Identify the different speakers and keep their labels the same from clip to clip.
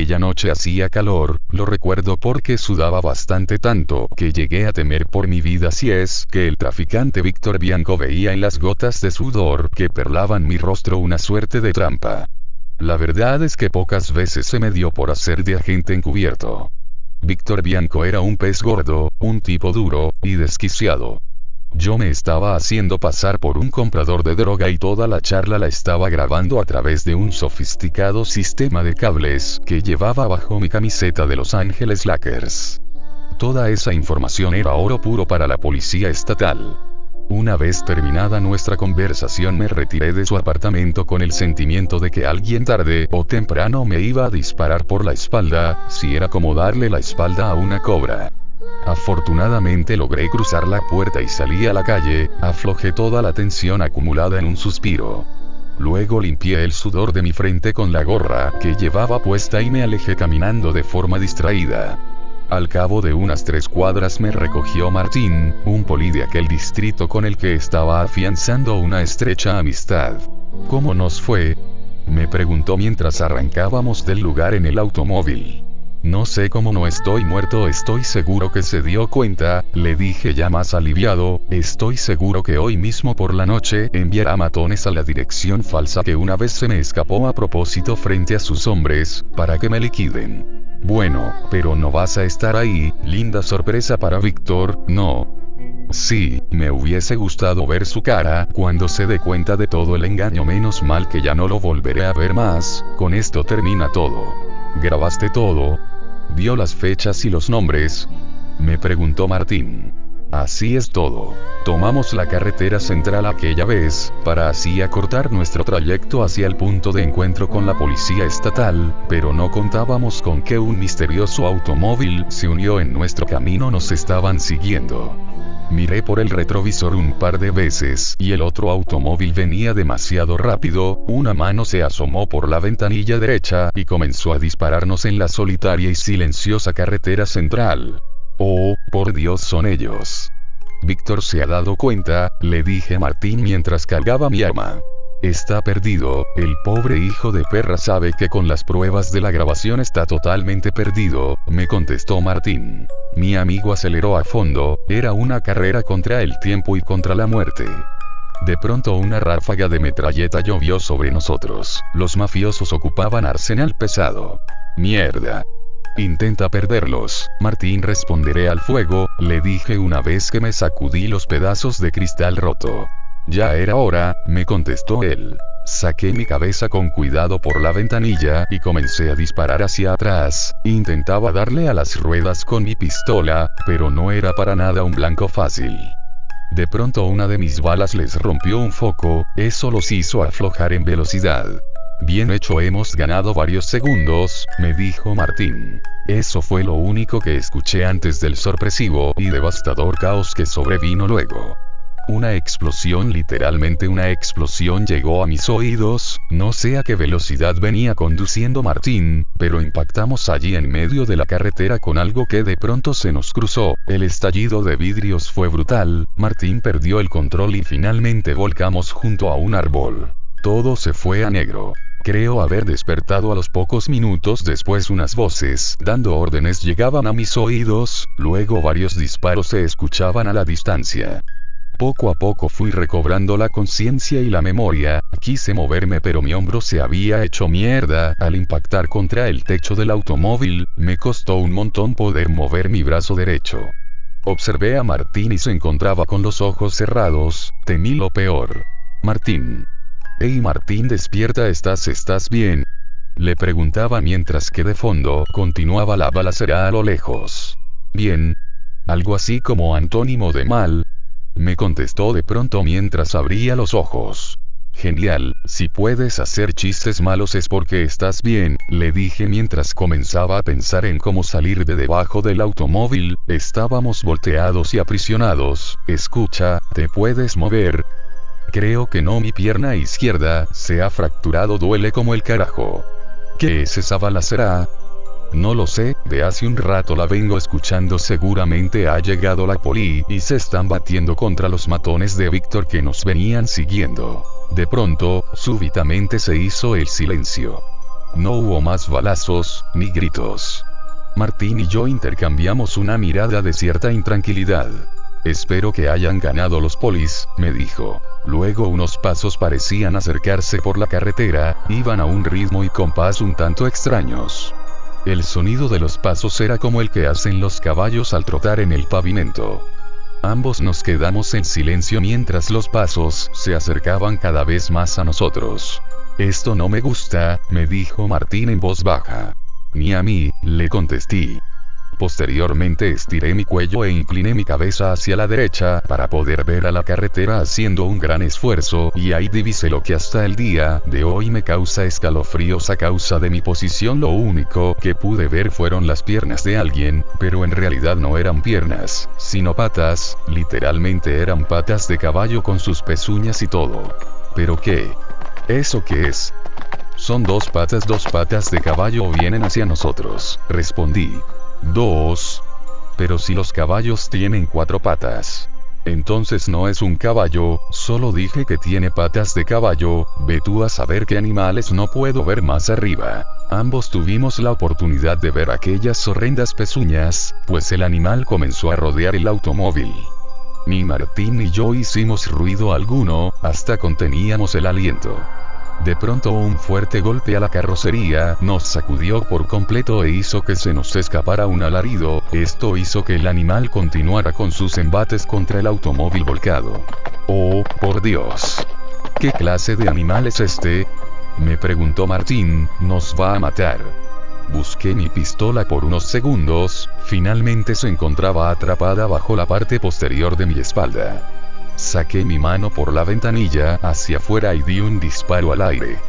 Speaker 1: Aquella noche hacía calor, lo recuerdo porque sudaba bastante tanto que llegué a temer por mi vida si es que el traficante Víctor Bianco veía en las gotas de sudor que perlaban mi rostro una suerte de trampa. La verdad es que pocas veces se me dio por hacer de agente encubierto. Víctor Bianco era un pez gordo, un tipo duro y desquiciado. Yo me estaba haciendo pasar por un comprador de droga y toda la charla la estaba grabando a través de un sofisticado sistema de cables que llevaba bajo mi camiseta de Los Ángeles Lakers. Toda esa información era oro puro para la policía estatal. Una vez terminada nuestra conversación me retiré de su apartamento con el sentimiento de que alguien tarde o temprano me iba a disparar por la espalda, si era como darle la espalda a una cobra. Afortunadamente logré cruzar la puerta y salí a la calle, aflojé toda la tensión acumulada en un suspiro. Luego limpié el sudor de mi frente con la gorra que llevaba puesta y me alejé caminando de forma distraída. Al cabo de unas 3 cuadras me recogió Martín, un poli de aquel distrito con el que estaba afianzando una estrecha amistad. ¿Cómo nos fue?, me preguntó mientras arrancábamos del lugar en el automóvil. No sé cómo no estoy muerto, estoy seguro que se dio cuenta, le dije ya más aliviado, estoy seguro que hoy mismo por la noche enviará matones a la dirección falsa que una vez se me escapó a propósito frente a sus hombres, para que me liquiden. Bueno, pero no vas a estar ahí, linda sorpresa para Víctor, ¿no? Sí, me hubiese gustado ver su cara cuando se dé cuenta de todo el engaño, menos mal que ya no lo volveré a ver más, con esto termina todo. ¿Grabaste todo? ¿Vio las fechas y los nombres?, me preguntó Martín. Así es todo. Tomamos la carretera central aquella vez, para así acortar nuestro trayecto hacia el punto de encuentro con la policía estatal, pero no contábamos con que un misterioso automóvil se unió en nuestro camino, nos estaban siguiendo. Miré por el retrovisor un par de veces y el otro automóvil venía demasiado rápido, una mano se asomó por la ventanilla derecha y comenzó a dispararnos en la solitaria y silenciosa carretera central. Oh, por Dios, son ellos. Víctor se ha dado cuenta, le dije a Martín mientras cargaba mi arma. Está perdido, el pobre hijo de perra sabe que con las pruebas de la grabación está totalmente perdido, me contestó Martín. Mi amigo aceleró a fondo, era una carrera contra el tiempo y contra la muerte. De pronto una ráfaga de metralleta llovió sobre nosotros, los mafiosos ocupaban arsenal pesado. Mierda. Intenta perderlos, Martín, responderé al fuego, le dije una vez que me sacudí los pedazos de cristal roto. Ya era hora, me contestó él. Saqué mi cabeza con cuidado por la ventanilla y comencé a disparar hacia atrás, intentaba darle a las ruedas con mi pistola, pero no era para nada un blanco fácil. De pronto una de mis balas les rompió un foco, eso los hizo aflojar en velocidad. Bien hecho, hemos ganado varios segundos, me dijo Martín. Eso fue lo único que escuché antes del sorpresivo y devastador caos que sobrevino luego. Una explosión, literalmente una explosión, llegó a mis oídos, no sé a qué velocidad venía conduciendo Martín, pero impactamos allí en medio de la carretera con algo que de pronto se nos cruzó, el estallido de vidrios fue brutal, Martín perdió el control y finalmente volcamos junto a un árbol. Todo se fue a negro. Creo haber despertado a los pocos minutos después. Unas voces dando órdenes llegaban a mis oídos, luego varios disparos se escuchaban a la distancia. Poco a poco fui recobrando la conciencia y la memoria, quise moverme pero mi hombro se había hecho mierda al impactar contra el techo del automóvil, me costó un montón poder mover mi brazo derecho. Observé a Martín y se encontraba con los ojos cerrados, temí lo peor. Martín. Hey Martín, despierta, ¿estás bien?, le preguntaba mientras que de fondo continuaba la balacera a lo lejos. Bien. Algo así como antónimo de mal, me contestó de pronto mientras abría los ojos. Genial, si puedes hacer chistes malos es porque estás bien, le dije mientras comenzaba a pensar en cómo salir de debajo del automóvil, estábamos volteados y aprisionados. Escucha, ¿te puedes mover? Creo que no, mi pierna izquierda se ha fracturado, duele como el carajo. ¿Qué es esa balacera? No lo sé, de hace un rato la vengo escuchando, seguramente ha llegado la poli y se están batiendo contra los matones de Víctor que nos venían siguiendo. De pronto, súbitamente se hizo el silencio. No hubo más balazos, ni gritos. Martín y yo intercambiamos una mirada de cierta intranquilidad. Espero que hayan ganado los polis, me dijo. Luego unos pasos parecían acercarse por la carretera, iban a un ritmo y compás un tanto extraños. El sonido de los pasos era como el que hacen los caballos al trotar en el pavimento. Ambos nos quedamos en silencio mientras los pasos se acercaban cada vez más a nosotros. Esto no me gusta, me dijo Martín en voz baja. Ni a mí, le contesté. Posteriormente estiré mi cuello e incliné mi cabeza hacia la derecha para poder ver a la carretera haciendo un gran esfuerzo, y ahí divisé lo que hasta el día de hoy me causa escalofríos a causa de mi posición. Lo único que pude ver fueron las piernas de alguien, pero en realidad no eran piernas, sino patas, literalmente eran patas de caballo con sus pezuñas y todo. ¿Pero qué? ¿Eso qué es? Son dos patas de caballo vienen hacia nosotros, respondí. Dos. Pero si los caballos tienen 4 patas. Entonces no es un caballo, solo dije que tiene patas de caballo, ve tú a saber qué animales. No puedo ver más arriba. Ambos tuvimos la oportunidad de ver aquellas horrendas pezuñas, pues el animal comenzó a rodear el automóvil. Ni Martín ni yo hicimos ruido alguno, hasta conteníamos el aliento. De pronto un fuerte golpe a la carrocería nos sacudió por completo e hizo que se nos escapara un alarido. Esto hizo que el animal continuara con sus embates contra el automóvil volcado. ¡Oh, por Dios! ¿Qué clase de animal es este?, me preguntó Martín. Nos va a matar. Busqué mi pistola por unos segundos, finalmente se encontraba atrapada bajo la parte posterior de mi espalda. Saqué mi mano por la ventanilla hacia afuera y di un disparo al aire.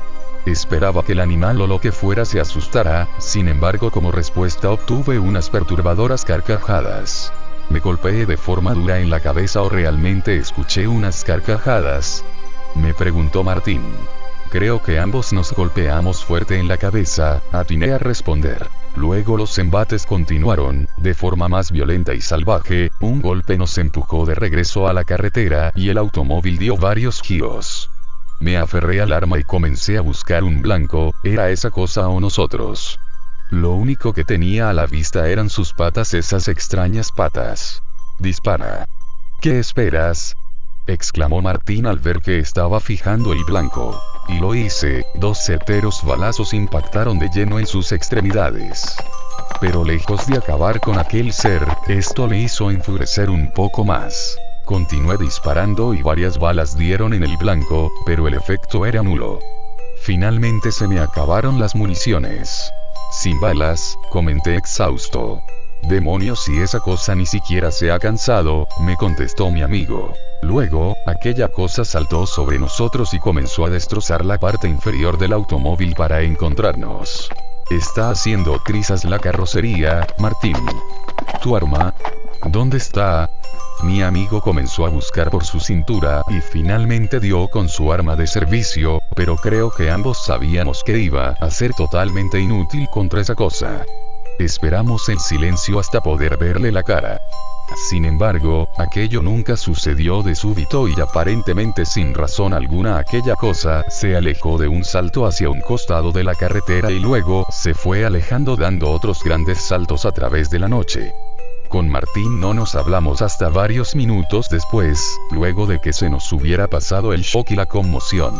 Speaker 1: Esperaba que el animal o lo que fuera se asustara, sin embargo como respuesta obtuve unas perturbadoras carcajadas. ¿Me golpeé de forma dura en la cabeza o realmente escuché unas carcajadas?, me preguntó Martín. Creo que ambos nos golpeamos fuerte en la cabeza, atiné a responder. Luego los embates continuaron, de forma más violenta y salvaje. Un golpe nos empujó de regreso a la carretera y el automóvil dio varios giros. Me aferré al arma y comencé a buscar un blanco. ¿Era esa cosa o nosotros? Lo único que tenía a la vista eran sus patas, esas extrañas patas. Dispara. ¿Qué esperas?, exclamó Martín al ver que estaba fijando el blanco. Y lo hice. 2 certeros balazos impactaron de lleno en sus extremidades. Pero lejos de acabar con aquel ser, esto le hizo enfurecer un poco más. Continué disparando y varias balas dieron en el blanco, pero el efecto era nulo. Finalmente se me acabaron las municiones. Sin balas, comenté exhausto. Demonios, si esa cosa ni siquiera se ha cansado, me contestó mi amigo. Luego, aquella cosa saltó sobre nosotros y comenzó a destrozar la parte inferior del automóvil para encontrarnos. Está haciendo trizas la carrocería, Martín. ¿Tu arma? ¿Dónde está? Mi amigo comenzó a buscar por su cintura y finalmente dio con su arma de servicio, pero creo que ambos sabíamos que iba a ser totalmente inútil contra esa cosa. Esperamos en silencio hasta poder verle la cara. Sin embargo, aquello nunca sucedió. De súbito y aparentemente sin razón alguna, aquella cosa se alejó de un salto hacia un costado de la carretera y luego se fue alejando dando otros grandes saltos a través de la noche. Con Martín no nos hablamos hasta varios minutos después, luego de que se nos hubiera pasado el shock y la conmoción.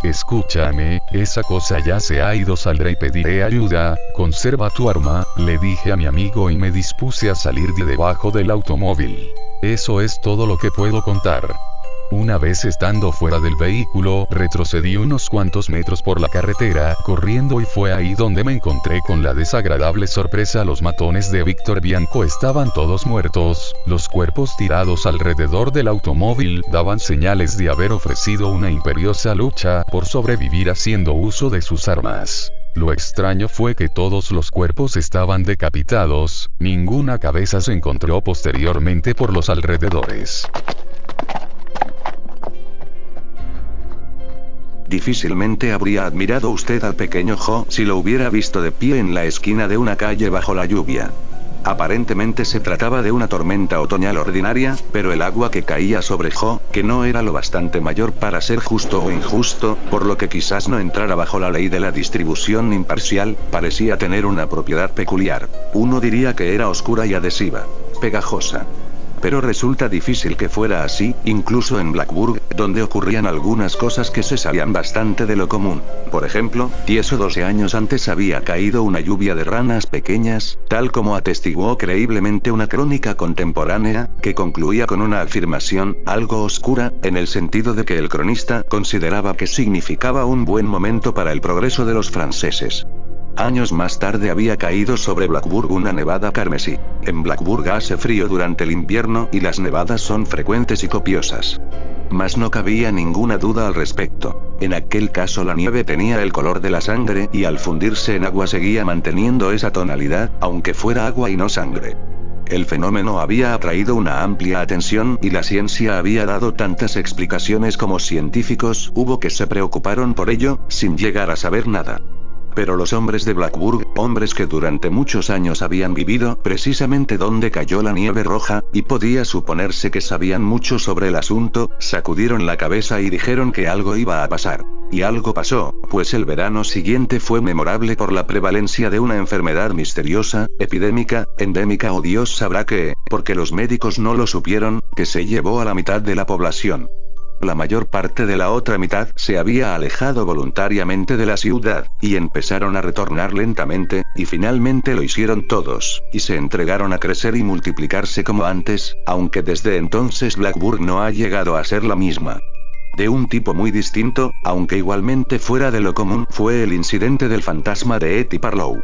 Speaker 1: Escúchame, esa cosa ya se ha ido, saldré y pediré ayuda. Conserva tu arma, le dije a mi amigo y me dispuse a salir de debajo del automóvil. Eso es todo lo que puedo contar. Una vez estando fuera del vehículo, retrocedí unos cuantos metros por la carretera, corriendo, y fue ahí donde me encontré con la desagradable sorpresa. Los matones de Víctor Bianco estaban todos muertos, los cuerpos tirados alrededor del automóvil daban señales de haber ofrecido una imperiosa lucha por sobrevivir haciendo uso de sus armas. Lo extraño fue que todos los cuerpos estaban decapitados, ninguna cabeza se encontró posteriormente por los alrededores.
Speaker 2: Difícilmente habría admirado usted al pequeño Jo si lo hubiera visto de pie en la esquina de una calle bajo la lluvia. Aparentemente se trataba de una tormenta otoñal ordinaria, pero el agua que caía sobre Jo, que no era lo bastante mayor para ser justo o injusto, por lo que quizás no entrara bajo la ley de la distribución imparcial, parecía tener una propiedad peculiar. Uno diría que era oscura y adhesiva. Pegajosa. Pero resulta difícil que fuera así, incluso en Blackburg, donde ocurrían algunas cosas que se salían bastante de lo común. Por ejemplo, 10 o 12 años antes había caído una lluvia de ranas pequeñas, tal como atestiguó creíblemente una crónica contemporánea, que concluía con una afirmación, algo oscura, en el sentido de que el cronista consideraba que significaba un buen momento para el progreso de los franceses. Años más tarde había caído sobre Blackburg una nevada carmesí. En Blackburg hace frío durante el invierno y las nevadas son frecuentes y copiosas. Mas no cabía ninguna duda al respecto. En aquel caso la nieve tenía el color de la sangre y al fundirse en agua seguía manteniendo esa tonalidad, aunque fuera agua y no sangre. El fenómeno había atraído una amplia atención y la ciencia había dado tantas explicaciones como científicos hubo que se preocuparon por ello, sin llegar a saber nada. Pero los hombres de Blackburg, hombres que durante muchos años habían vivido precisamente donde cayó la nieve roja, y podía suponerse que sabían mucho sobre el asunto, sacudieron la cabeza y dijeron que algo iba a pasar. Y algo pasó, pues el verano siguiente fue memorable por la prevalencia de una enfermedad misteriosa, epidémica, endémica o Dios sabrá qué, porque los médicos no lo supieron, que se llevó a la mitad de la población. La mayor parte de la otra mitad se había alejado voluntariamente de la ciudad, y empezaron a retornar lentamente, y finalmente lo hicieron todos, y se entregaron a crecer y multiplicarse como antes, aunque desde entonces Blackburg no ha llegado a ser la misma. De un tipo muy distinto, aunque igualmente fuera de lo común, fue el incidente del fantasma de Hetty Parlow.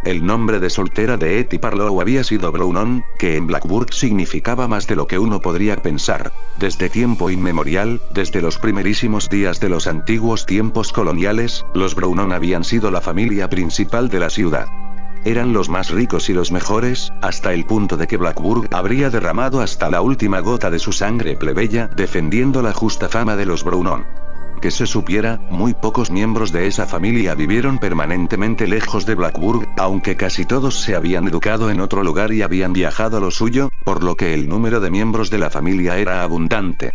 Speaker 2: El nombre de soltera de Hetty Parlow había sido Brownon, que en Blackburg significaba más de lo que uno podría pensar. Desde tiempo inmemorial, desde los primerísimos días de los antiguos tiempos coloniales, los Brownon habían sido la familia principal de la ciudad. Eran los más ricos y los mejores, hasta el punto de que Blackburg habría derramado hasta la última gota de su sangre plebeya, defendiendo la justa fama de los Brownon. Que se supiera, muy pocos miembros de esa familia vivieron permanentemente lejos de Blackburg, aunque casi todos se habían educado en otro lugar y habían viajado a lo suyo, por lo que el número de miembros de la familia era abundante.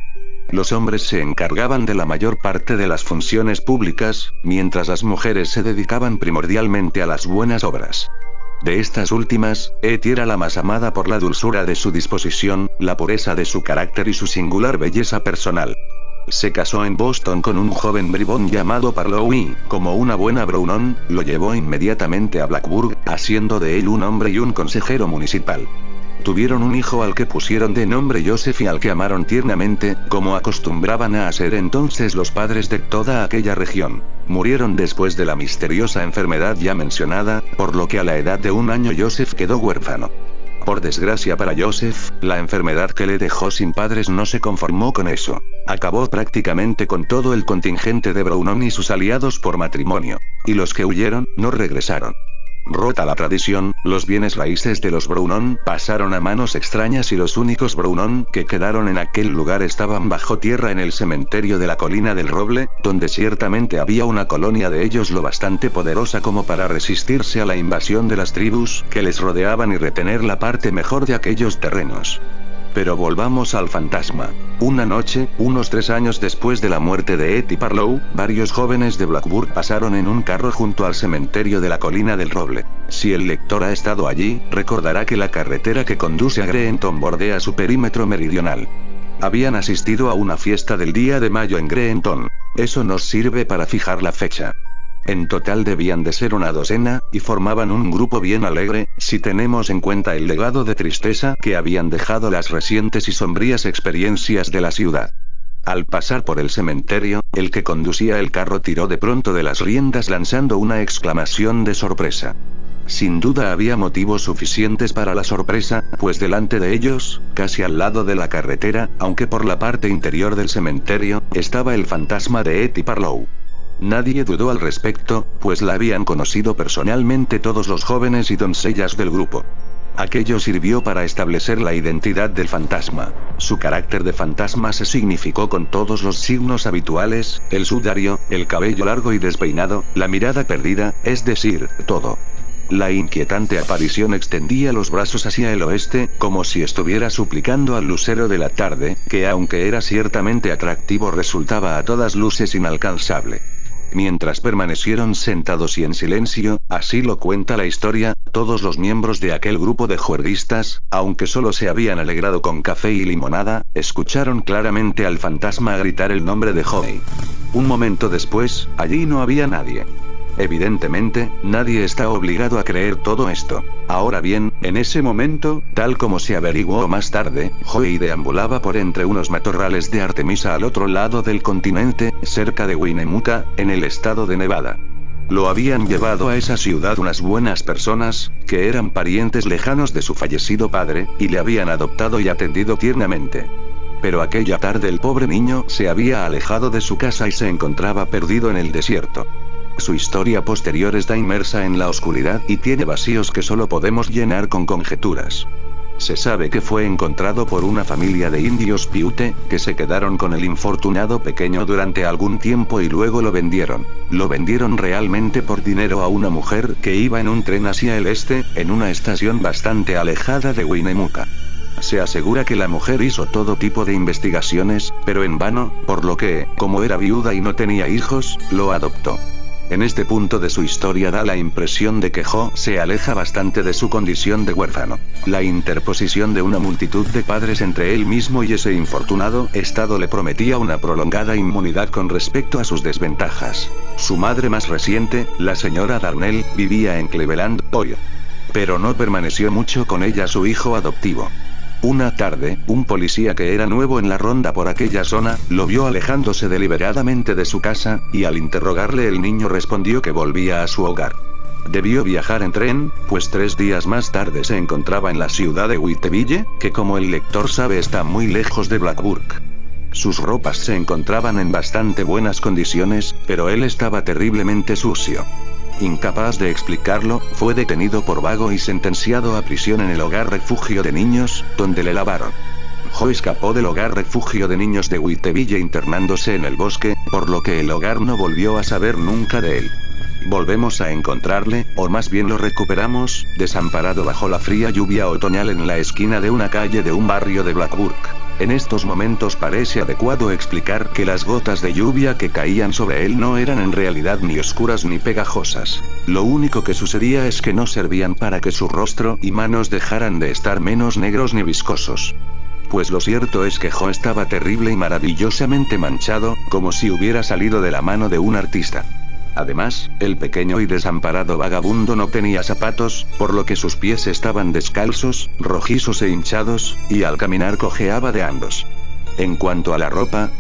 Speaker 2: Los hombres se encargaban de la mayor parte de las funciones públicas, mientras las mujeres se dedicaban primordialmente a las buenas obras. De estas últimas, Hetty era la más amada por la dulzura de su disposición, la pureza de su carácter y su singular belleza personal. Se casó en Boston con un joven bribón llamado Parlow y, como una buena Brownon, lo llevó inmediatamente a Blackburg, haciendo de él un hombre y un consejero municipal. Tuvieron un hijo al que pusieron de nombre Joseph y al que amaron tiernamente, como acostumbraban a hacer entonces los padres de toda aquella región. Murieron después de la misteriosa enfermedad ya mencionada, por lo que a la edad de 1 año Joseph quedó huérfano. Por desgracia para Joseph, la enfermedad que le dejó sin padres no se conformó con eso. Acabó prácticamente con todo el contingente de Brownon y sus aliados por matrimonio. Y los que huyeron, no regresaron. Rota la tradición, los bienes raíces de los Brownon pasaron a manos extrañas y los únicos Brownon que quedaron en aquel lugar estaban bajo tierra en el cementerio de la colina del Roble, donde ciertamente había una colonia de ellos lo bastante poderosa como para resistirse a la invasión de las tribus que les rodeaban y retener la parte mejor de aquellos terrenos. Pero volvamos al fantasma. Una noche, unos 3 años después de la muerte de Hetty Parlow, varios jóvenes de Blackburg pasaron en un carro junto al cementerio de la colina del Roble. Si el lector ha estado allí, recordará que la carretera que conduce a Greenton bordea su perímetro meridional. Habían asistido a una fiesta del día de mayo en Greenton. Eso nos sirve para fijar la fecha. En total debían de ser una docena, y formaban un grupo bien alegre, si tenemos en cuenta el legado de tristeza que habían dejado las recientes y sombrías experiencias de la ciudad. Al pasar por el cementerio, el que conducía el carro tiró de pronto de las riendas lanzando una exclamación de sorpresa. Sin duda había motivos suficientes para la sorpresa, pues delante de ellos, casi al lado de la carretera, aunque por la parte interior del cementerio, estaba el fantasma de Hetty Parlow. Nadie dudó al respecto, pues la habían conocido personalmente todos los jóvenes y doncellas del grupo. Aquello sirvió para establecer la identidad del fantasma. Su carácter de fantasma se significó con todos los signos habituales, el sudario, el cabello largo y despeinado, la mirada perdida, es decir, todo. La inquietante aparición extendía los brazos hacia el oeste, como si estuviera suplicando al lucero de la tarde, que aunque era ciertamente atractivo resultaba a todas luces inalcanzable. Mientras permanecieron sentados y en silencio, así lo cuenta la historia, todos los miembros de aquel grupo de juerguistas, aunque solo se habían alegrado con café y limonada, escucharon claramente al fantasma gritar el nombre de Joey. Un momento después, allí no había nadie. Evidentemente, nadie está obligado a creer todo esto. Ahora bien, en ese momento, tal como se averiguó más tarde, Joey deambulaba por entre unos matorrales de Artemisa al otro lado del continente, cerca de Winnemucca, en el estado de Nevada. Lo habían llevado a esa ciudad unas buenas personas, que eran parientes lejanos de su fallecido padre, y le habían adoptado y atendido tiernamente. Pero aquella tarde el pobre niño se había alejado de su casa y se encontraba perdido en el desierto. Su historia posterior está inmersa en la oscuridad y tiene vacíos que solo podemos llenar con conjeturas. Se sabe que fue encontrado por una familia de indios Piute, que se quedaron con el infortunado pequeño durante algún tiempo y luego lo vendieron. Lo vendieron realmente por dinero a una mujer que iba en un tren hacia el este, en una estación bastante alejada de Winnemucca. Se asegura que la mujer hizo todo tipo de investigaciones, pero en vano, por lo que, como era viuda y no tenía hijos, lo adoptó. En este punto de su historia da la impresión de que Jo se aleja bastante de su condición de huérfano. La interposición de una multitud de padres entre él mismo y ese infortunado estado le prometía una prolongada inmunidad con respecto a sus desventajas. Su madre más reciente, la señora Darnell, vivía en Cleveland, Ohio. Pero no permaneció mucho con ella su hijo adoptivo. Una tarde, un policía que era nuevo en la ronda por aquella zona, lo vio alejándose deliberadamente de su casa, y al interrogarle el niño respondió que volvía a su hogar. Debió viajar en tren, pues 3 días más tarde se encontraba en la ciudad de Whiteville, que como el lector sabe está muy lejos de Blacksburg. Sus ropas se encontraban en bastante buenas condiciones, pero él estaba terriblemente sucio. Incapaz de explicarlo, fue detenido por vago y sentenciado a prisión en el hogar refugio de niños, donde le lavaron. Jo escapó del hogar refugio de niños de Whiteville internándose en el bosque, por lo que el hogar no volvió a saber nunca de él. Volvemos a encontrarle, o más bien lo recuperamos, desamparado bajo la fría lluvia otoñal en la esquina de una calle de un barrio de Blacksburg. En estos momentos parece adecuado explicar que las gotas de lluvia que caían sobre él no eran en realidad ni oscuras ni pegajosas. Lo único que sucedía es que no servían para que su rostro y manos dejaran de estar menos negros ni viscosos. Pues lo cierto es que Jo estaba terrible y maravillosamente manchado, como si hubiera salido de la mano de un artista. Además, el pequeño y desamparado vagabundo no tenía zapatos, por lo que sus pies estaban descalzos, rojizos e hinchados, y al caminar cojeaba de ambos. En cuanto a la ropa,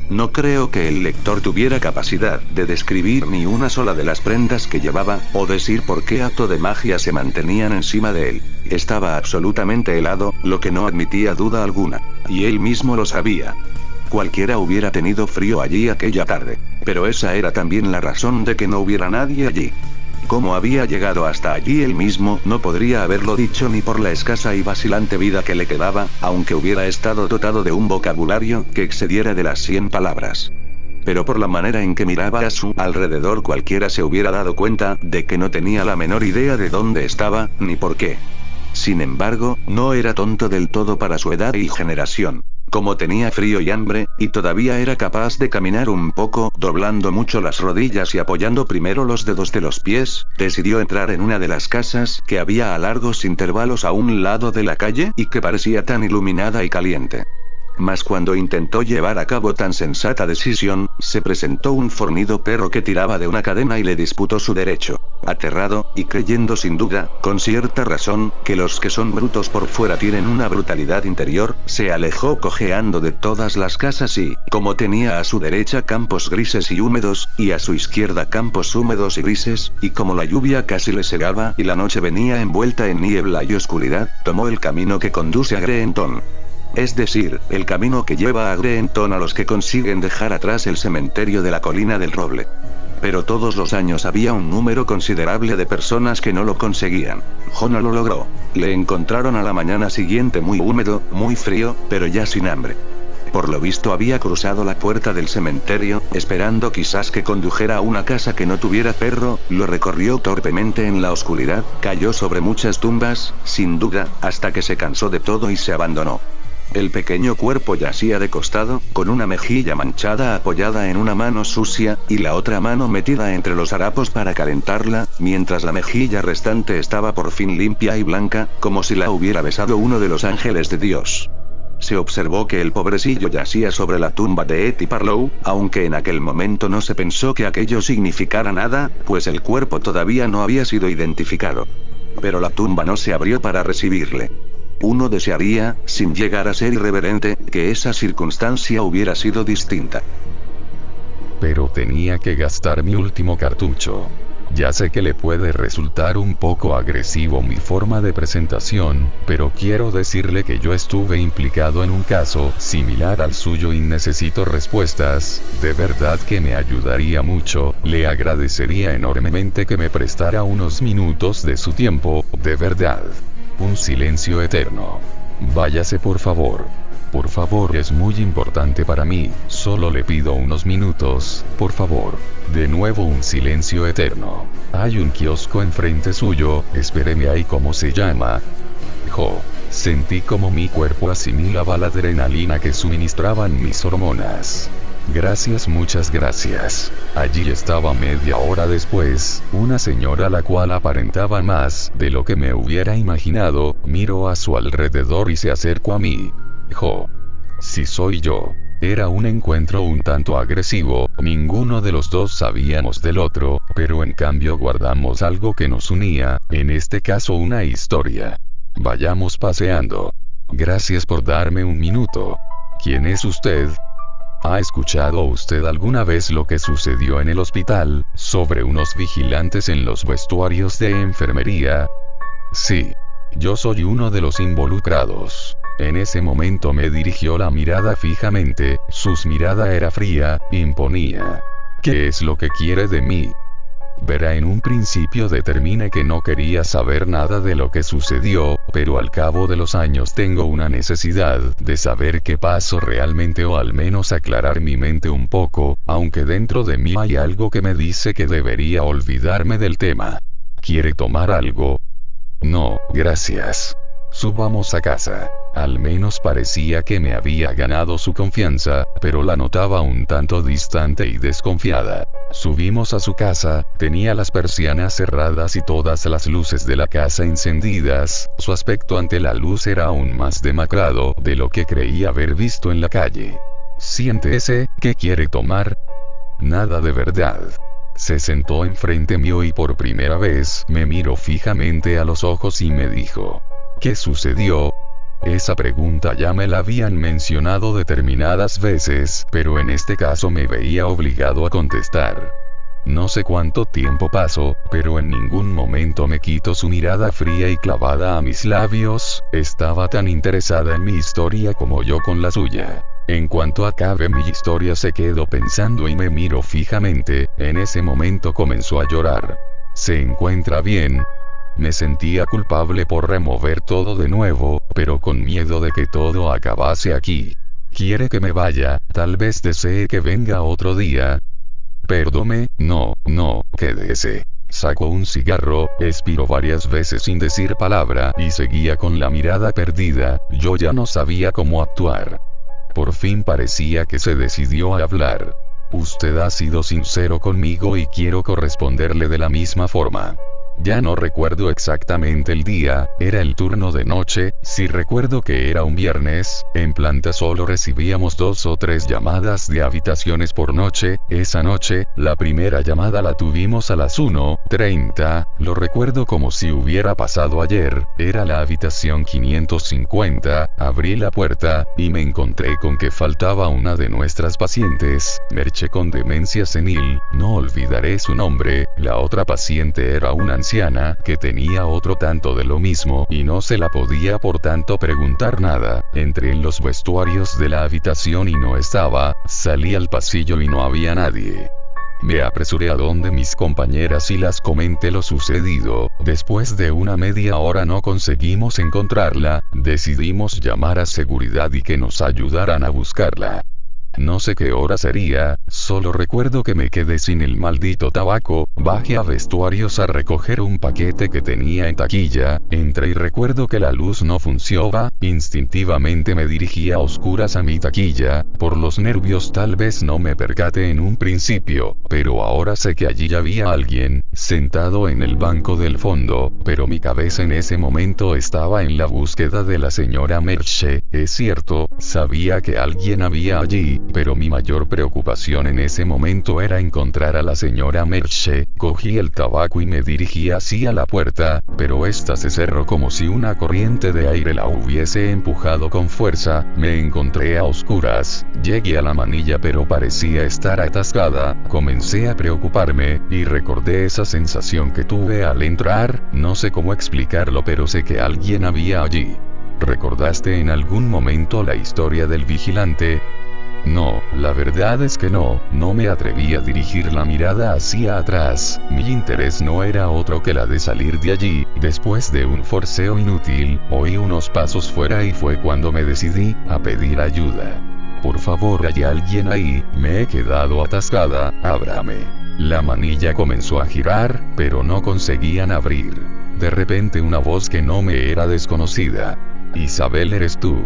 Speaker 2: no creo que el lector tuviera capacidad de describir ni una sola de las prendas que llevaba, o decir por qué acto de magia se mantenían encima de él. Estaba absolutamente helado, lo que no admitía duda alguna. Y él mismo lo sabía. Cualquiera hubiera tenido frío allí aquella tarde. Pero esa era también la razón de que no hubiera nadie allí. Cómo había llegado hasta allí él mismo no podría haberlo dicho ni por la escasa y vacilante vida que le quedaba, aunque hubiera estado dotado de un vocabulario que excediera de las 100 palabras. Pero por la manera en que miraba a su alrededor cualquiera se hubiera dado cuenta de que no tenía la menor idea de dónde estaba, ni por qué. Sin embargo, no era tonto del todo para su edad y generación. Como tenía frío y hambre, y todavía era capaz de caminar un poco, doblando mucho las rodillas y apoyando primero los dedos de los pies, decidió entrar en una de las casas que había a largos intervalos a un lado de la calle y que parecía tan iluminada y caliente. Mas cuando intentó llevar a cabo tan sensata decisión, se presentó un fornido perro que tiraba de una cadena y le disputó su derecho. Aterrado, y creyendo sin duda, con cierta razón, que los que son brutos por fuera tienen una brutalidad interior, se alejó cojeando de todas las casas y, como tenía a su derecha campos grises y húmedos, y a su izquierda campos húmedos y grises, y como la lluvia casi le cegaba y la noche venía envuelta en niebla y oscuridad, tomó el camino que conduce a Greenton. Es decir, el camino que lleva a Greenton a los que consiguen dejar atrás el cementerio de la colina del Roble. Pero todos los años había un número considerable de personas que no lo conseguían. Jo no lo logró. Le encontraron a la mañana siguiente muy húmedo, muy frío, pero ya sin hambre. Por lo visto había cruzado la puerta del cementerio, esperando quizás que condujera a una casa que no tuviera perro, lo recorrió torpemente en la oscuridad, cayó sobre muchas tumbas, sin duda, hasta que se cansó de todo y se abandonó. El pequeño cuerpo yacía de costado, con una mejilla manchada apoyada en una mano sucia, y la otra mano metida entre los harapos para calentarla, mientras la mejilla restante estaba por fin limpia y blanca, como si la hubiera besado uno de los ángeles de Dios. Se observó que el pobrecillo yacía sobre la tumba de Etty Parlow, aunque en aquel momento no se pensó que aquello significara nada, pues el cuerpo todavía no había sido identificado. Pero la tumba no se abrió para recibirle. Uno desearía, sin llegar a ser irreverente, que esa circunstancia hubiera sido distinta.
Speaker 1: Pero tenía que gastar mi último cartucho. Ya sé que le puede resultar un poco agresivo mi forma de presentación, pero quiero decirle que yo estuve implicado en un caso similar al suyo y necesito respuestas. De verdad que me ayudaría mucho, le agradecería enormemente que me prestara unos minutos de su tiempo, de verdad. Un silencio eterno. Váyase por favor. Por favor, es muy importante para mí, solo le pido unos minutos, por favor. De nuevo un silencio eterno. Hay un kiosco enfrente suyo, espéreme ahí. ¿Cómo se llama? Sentí como mi cuerpo asimilaba la adrenalina que suministraban mis hormonas. Gracias, muchas gracias. Allí estaba media hora después, una señora la cual aparentaba más de lo que me hubiera imaginado, miró a su alrededor y se acercó a mí. Sí, soy yo. Era un encuentro un tanto agresivo, ninguno de los dos sabíamos del otro, pero en cambio guardamos algo que nos unía, en este caso una historia. Vayamos paseando. Gracias por darme un minuto. ¿Quién es usted? ¿Ha escuchado usted alguna vez lo que sucedió en el hospital, sobre unos vigilantes en los vestuarios de enfermería? Sí. Yo soy uno de los involucrados. En ese momento me dirigió la mirada fijamente, su mirada era fría, imponía. ¿Qué es lo que quiere de mí? Verá, en un principio determiné que no quería saber nada de lo que sucedió, pero al cabo de los años tengo una necesidad de saber qué pasó realmente, o al menos aclarar mi mente un poco, aunque dentro de mí hay algo que me dice que debería olvidarme del tema. ¿Quiere tomar algo? No, gracias. Subamos a casa. Al menos parecía que me había ganado su confianza, pero la notaba un tanto distante y desconfiada. Subimos a su casa, tenía las persianas cerradas y todas las luces de la casa encendidas, su aspecto ante la luz era aún más demacrado de lo que creía haber visto en la calle. Siéntese, ¿qué quiere tomar? Nada, de verdad. Se sentó enfrente mío y por primera vez me miró fijamente a los ojos y me dijo: ¿qué sucedió? Esa pregunta ya me la habían mencionado determinadas veces, pero en este caso me veía obligado a contestar. No sé cuánto tiempo pasó, pero en ningún momento me quitó su mirada fría y clavada a mis labios, estaba tan interesada en mi historia como yo con la suya. En cuanto acabe mi historia se quedó pensando y me miró fijamente, en ese momento comenzó a llorar. ¿Se encuentra bien? Me sentía culpable por remover todo de nuevo, pero con miedo de que todo acabase aquí. ¿Quiere que me vaya? Tal vez desee que venga otro día. Perdone, no, quédese. Sacó un cigarro, expiró varias veces sin decir palabra y seguía con la mirada perdida. Yo ya no sabía cómo actuar. Por fin parecía que se decidió a hablar. Usted ha sido sincero conmigo y quiero corresponderle de la misma forma. Ya no recuerdo exactamente el día, era el turno de noche, sí recuerdo que era un viernes, en planta solo recibíamos 2 o 3 llamadas de habitaciones por noche, esa noche, la primera llamada la tuvimos a las 1:30, lo recuerdo como si hubiera pasado ayer, era la habitación 550, abrí la puerta, y me encontré con que faltaba una de nuestras pacientes, Merche con demencia senil, no olvidaré su nombre, la otra paciente era una anciana, que tenía otro tanto de lo mismo, y no se la podía por tanto preguntar nada. Entré en los vestuarios de la habitación y no estaba, salí al pasillo y no había nadie. Me apresuré a donde mis compañeras y las comenté lo sucedido. Después de una media hora no conseguimos encontrarla, decidimos llamar a seguridad y que nos ayudaran a buscarla. No sé qué hora sería, solo recuerdo que me quedé sin el maldito tabaco, bajé a vestuarios a recoger un paquete que tenía en taquilla, entré y recuerdo que la luz no funcionaba, instintivamente me dirigí a oscuras a mi taquilla, por los nervios tal vez no me percaté en un principio, pero ahora sé que allí había alguien, sentado en el banco del fondo, pero mi cabeza en ese momento estaba en la búsqueda de la señora Merche, es cierto, sabía que alguien había allí, pero mi mayor preocupación en ese momento era encontrar a la señora Merche. Cogí el tabaco y me dirigí hacia la puerta, pero esta se cerró como si una corriente de aire la hubiese empujado con fuerza. Me encontré a oscuras, llegué a la manilla pero parecía estar atascada, comencé a preocuparme, y recordé esa sensación que tuve al entrar, no sé cómo explicarlo pero sé que alguien había allí. ¿Recordaste en algún momento la historia del vigilante? No, la verdad es que no me atreví a dirigir la mirada hacia atrás, mi interés no era otro que la de salir de allí. Después de un forceo inútil, oí unos pasos fuera y fue cuando me decidí a pedir ayuda. Por favor, hay alguien ahí, me he quedado atascada, ábrame. La manilla comenzó a girar, pero no conseguían abrir. De repente una voz que no me era desconocida. Isabel, ¿eres tú?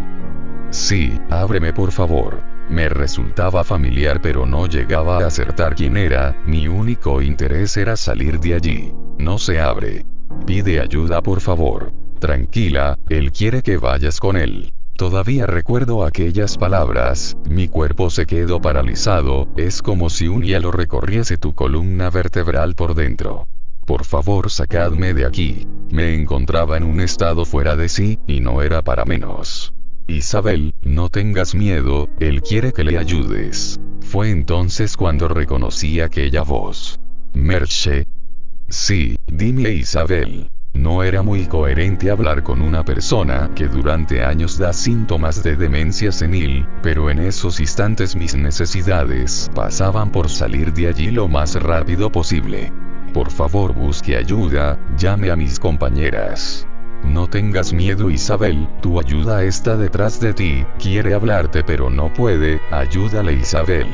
Speaker 1: Sí, ábreme por favor. Me resultaba familiar pero no llegaba a acertar quién era, mi único interés era salir de allí. No se abre. Pide ayuda por favor. Tranquila, él quiere que vayas con él. Todavía recuerdo aquellas palabras, mi cuerpo se quedó paralizado, es como si un hielo recorriese tu columna vertebral por dentro. Por favor, sacadme de aquí. Me encontraba en un estado fuera de sí, y no era para menos. Isabel, no tengas miedo, él quiere que le ayudes. Fue entonces cuando reconocí aquella voz. Merche. Sí, dime Isabel. No era muy coherente hablar con una persona que durante años da síntomas de demencia senil, pero en esos instantes mis necesidades pasaban por salir de allí lo más rápido posible. Por favor, busque ayuda, llame a mis compañeras. No tengas miedo Isabel, tu ayuda está detrás de ti, quiere hablarte pero no puede, ayúdale Isabel.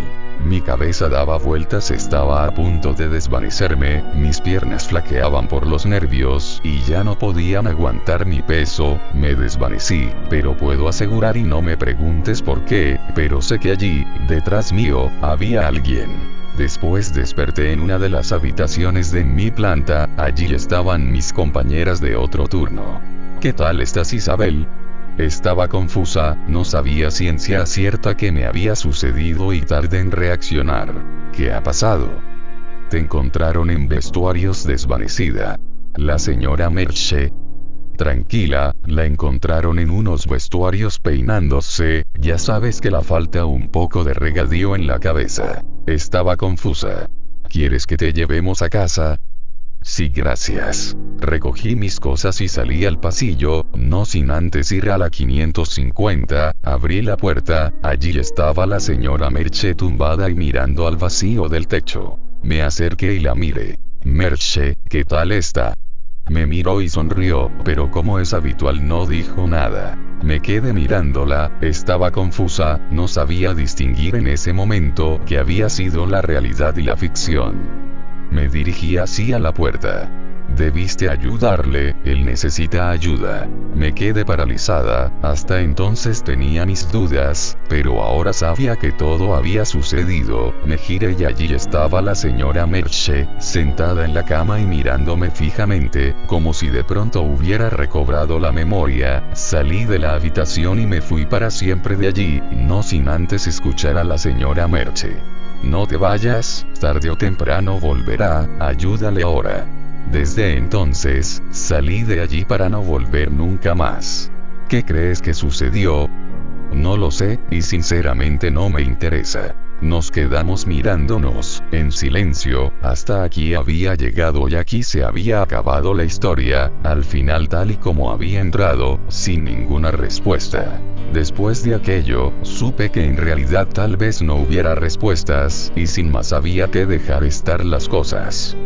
Speaker 1: Mi cabeza daba vueltas, estaba a punto de desvanecerme, mis piernas flaqueaban por los nervios y ya no podían aguantar mi peso, me desvanecí, pero puedo asegurar y no me preguntes por qué, pero sé que allí, detrás mío, había alguien. Después desperté en una de las habitaciones de mi planta, allí estaban mis compañeras de otro turno. ¿Qué tal estás Isabel? Estaba confusa, no sabía ciencia cierta qué me había sucedido y tardé en reaccionar. ¿Qué ha pasado? Te encontraron en vestuarios desvanecida. La señora Merche. Tranquila, la encontraron en unos vestuarios peinándose, ya sabes que la falta un poco de regadío en la cabeza. Estaba confusa. ¿Quieres que te llevemos a casa? Sí, gracias. Recogí mis cosas y salí al pasillo, no sin antes ir a la 550, abrí la puerta, allí estaba la señora Merche tumbada y mirando al vacío del techo. Me acerqué y la miré. Merche, ¿qué tal está? Me miró y sonrió, pero como es habitual no dijo nada. Me quedé mirándola, estaba confusa, no sabía distinguir en ese momento qué había sido la realidad y la ficción. Me dirigí hacia la puerta. Debiste ayudarle, él necesita ayuda. Me quedé paralizada, hasta entonces tenía mis dudas, pero ahora sabía que todo había sucedido. Me giré y allí estaba la señora Merche, sentada en la cama y mirándome fijamente, como si de pronto hubiera recobrado la memoria. Salí de la habitación y me fui para siempre de allí, no sin antes escuchar a la señora Merche. No te vayas, tarde o temprano volverá, ayúdale ahora. Desde entonces, salí de allí para no volver nunca más. ¿Qué crees que sucedió? No lo sé, y sinceramente no me interesa. Nos quedamos mirándonos, en silencio, hasta aquí había llegado y aquí se había acabado la historia, al final tal y como había entrado, sin ninguna respuesta. Después de aquello, supe que en realidad tal vez no hubiera respuestas, y sin más había que dejar estar las cosas.